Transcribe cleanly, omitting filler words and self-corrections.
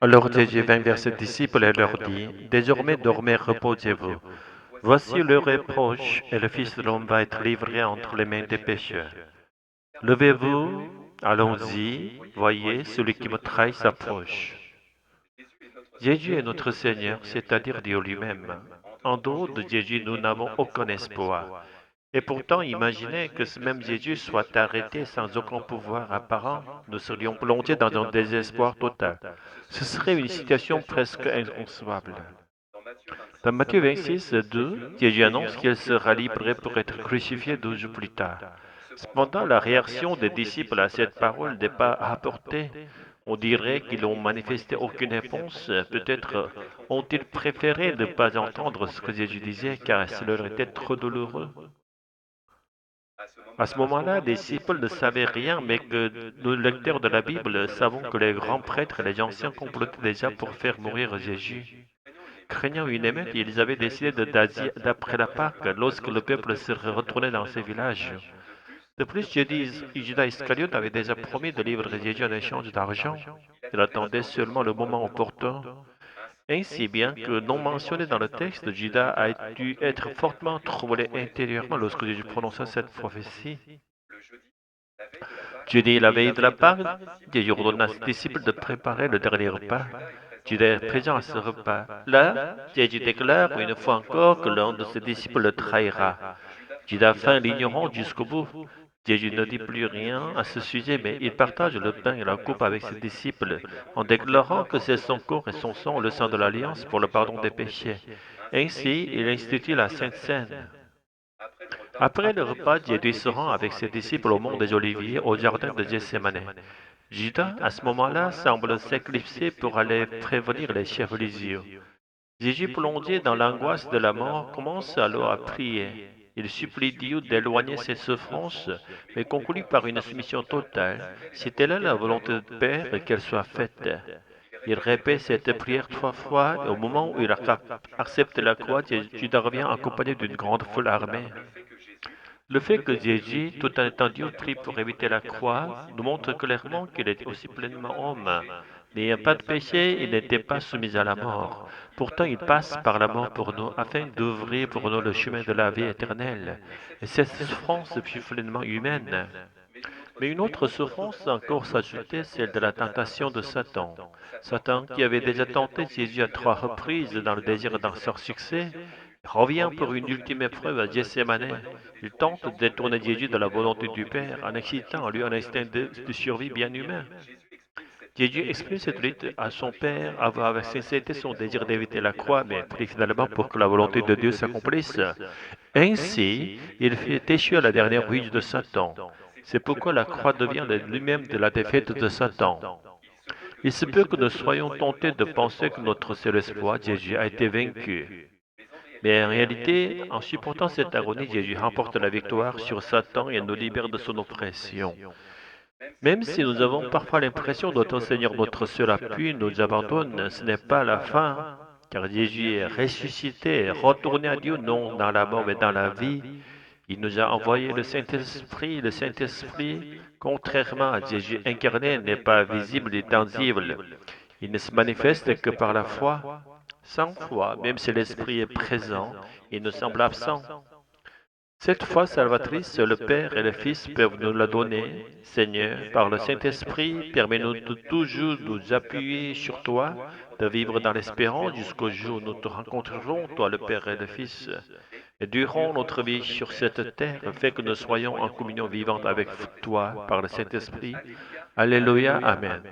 Alors Jésus vint vers ses disciples et leur dit, désormais dormez, reposez-vous. Voici l'heure est proche, et le Fils de l'homme va être livré entre les mains des pécheurs. Levez-vous, allons-y, voyez, celui qui me trahit s'approche. Jésus est notre Seigneur, c'est-à-dire Dieu lui-même. En dehors de Jésus, nous n'avons aucun espoir. Et pourtant, imaginez que ce même Jésus soit arrêté sans aucun pouvoir apparent, nous serions plongés dans un désespoir total. Ce serait une situation presque inconcevable. Dans Matthieu 26, 2, Jésus annonce qu'il sera livré pour être crucifié 12 jours plus tard. Cependant, la réaction des disciples à cette parole n'est pas apportée. On dirait qu'ils n'ont manifesté aucune réponse. Peut-être ont-ils préféré ne pas entendre ce que Jésus disait car cela leur était trop douloureux. À ce moment-là, les disciples ne savaient rien, mais que nous, lecteurs de la Bible, savons que les grands prêtres et les anciens complotaient déjà pour faire mourir Jésus. Craignant une émeute, ils avaient décidé d'après la Pâque, lorsque le peuple serait retourné dans ses villages. De plus, Judas Iscariote avait déjà promis de livrer Jésus en échange d'argent. Il attendait seulement le moment opportun. Ainsi bien que non mentionné dans le texte, Judas a dû être fortement troublé intérieurement lorsque Jésus prononça cette prophétie. Jeudi, la veille de la Pâque, Jésus ordonna à ses disciples de préparer le dernier repas. Judas est présent à ce repas. Là, Jésus déclare une fois encore que l'un de ses disciples le trahira. Judas feint l'ignorant jusqu'au bout. Jésus ne dit plus rien à ce sujet, mais il partage le pain et la coupe avec ses disciples, en déclarant que c'est son corps et son sang, le sang de l'Alliance, pour le pardon des péchés. Ainsi, il institue la Sainte Seine. Après le repas, Jésus se rend avec ses disciples au mont des Oliviers, au jardin de Gethsémane. Judas, à ce moment-là, semble s'éclipser pour aller prévenir les chefs religieux. Jésus, plongé dans l'angoisse de la mort, commence alors à prier. Il supplie Dieu d'éloigner ses souffrances, mais conclut par une soumission totale. Si telle est la volonté du Père, qu'elle soit faite. Il répète cette prière 3 fois, et au moment où il accepte la croix, Judas revient accompagné d'une grande foule armée. Le fait que Jésus, tout en étant Dieu, prie pour éviter la croix, nous montre clairement qu'il est aussi pleinement homme. N'ayant pas de péché, il n'était pas soumis à la mort. Pourtant, il passe par la mort pour nous, afin d'ouvrir pour nous le chemin de la vie éternelle. Et cette souffrance fut pleinement humaine. Mais une autre souffrance encore s'ajoutait, celle de la tentation de Satan. Satan, qui avait déjà tenté Jésus à 3 reprises dans le désir d'un sort succès, revient pour une ultime épreuve à Gethsémane. Il tente de détourner Jésus de la volonté du Père en excitant en lui un instinct de survie bien humain. Jésus exprime cette lutte à son Père, avoir avec sincérité son désir d'éviter la croix, mais prie finalement pour que la volonté de Dieu s'accomplisse. Ainsi, il fait échouer la dernière ruse de Satan. C'est pourquoi la croix devient lui-même de la défaite de Satan. Il se peut que nous soyons tentés de penser que notre seul espoir, Jésus, a été vaincu. Mais en réalité, en supportant cette agonie, Jésus remporte la victoire sur Satan et nous libère de son oppression. Même si nous avons parfois l'impression que notre Seigneur, notre seul appui, nous abandonne, ce n'est pas la fin, car Jésus est ressuscité, retourné à Dieu, non dans la mort mais dans la vie. Il nous a envoyé le Saint-Esprit. Le Saint-Esprit, contrairement à Jésus incarné, n'est pas visible et tangible. Il ne se manifeste que par la foi. Sans foi, même si l'Esprit est présent, il nous semble absent. Cette foi salvatrice, le Père et le Fils peuvent nous la donner. Seigneur, par le Saint-Esprit, permets-nous de toujours nous appuyer sur toi, de vivre dans l'espérance jusqu'au jour où nous te rencontrerons, toi le Père et le Fils. Et durant notre vie sur cette terre, fais que nous soyons en communion vivante avec toi par le Saint-Esprit. Alléluia, Amen.